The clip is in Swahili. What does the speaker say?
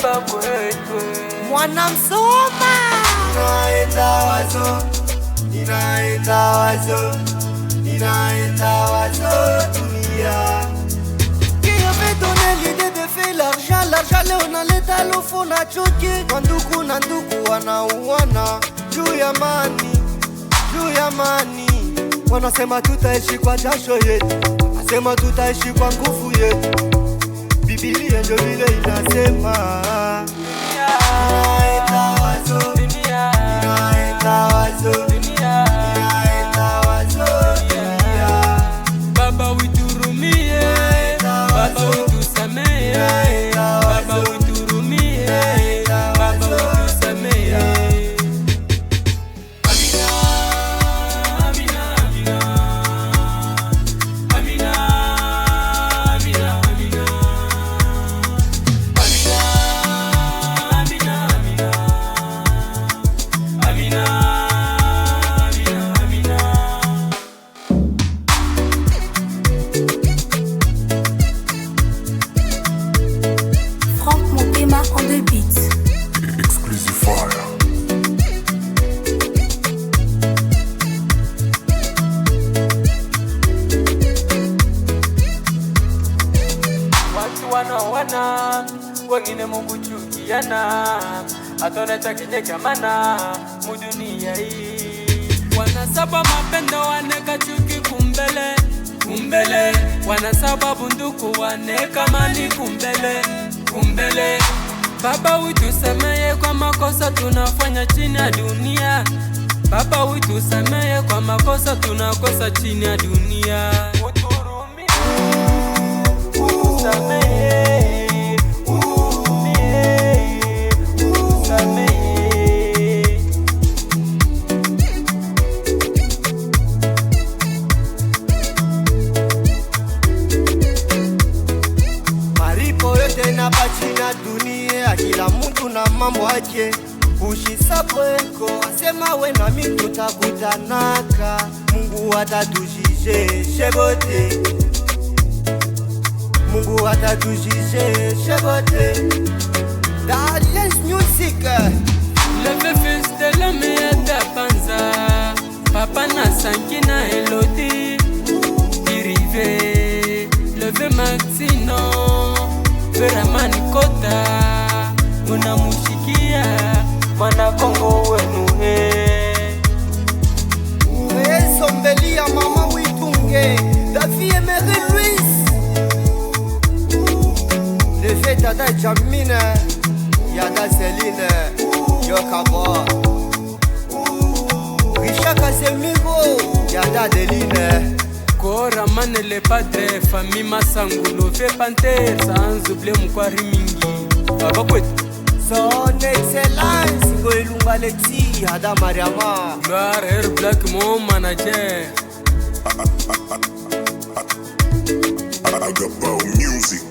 baba kwetu. Mwana Msoma inaenda wazo, inaenda wazo, inaenda wazo dunia. Qui avait donné l'idée de faire l'argent? L'argent leo naleta lufu na chuki. Manduku na nduku wanauana juu ya mani, juu ya mani. Wanasema tutaishi kwa jasho yetu, nasema tutaishi kwa nguvu yetu. Biblia ndio vile inasema. Inaenda wazo, inaenda wazo, inaenda wazo dunia. Baba witurumie, baba witusamee, baba witurumie, baba witusamee. On the beat. Exclusive fire. Watu wanaoana, wengine Mungu chukiana, atoneta kenye kamana mudunia hii. Wanasaba mapendo waneka chuki kumbele, kumbele. Wanasaba bunduku waneka mali kumbele, kumbele. Baba witusameye kwa makosa tunafanya chini ya dunia. Baba witusameye kwa makosa tunakosa chini ya dunia. Uturumie, utusameye, uturumie, utusameye. Maripo yote inapachina dunia. Kila mtu na mambo yake. Ushisapweko asema we na mimi tutakutanaka. Mungu atatujije shebote, Mungu atatujije shebote. Dance music. Le fils de l'homme est à Panza. Papa na sanki na Elodie. Dirivé, leve Maxino. Veramani kota. Unamushikia mwana Kongo wenu he. Sombelia mama witunge Davi Emery Louis. Le fait Dada Jamine, Yada Céline, Yokabo, Richard Casemiro, Yada Deline. Kora mane le padre, famille Masangulo, fait panter, sans oublier Mkwari mingi. Baba kwetu. Son Excellence Ngoilunga Leti, Yada Mariama. Gloire Air Black, mon manager. Agabao Music.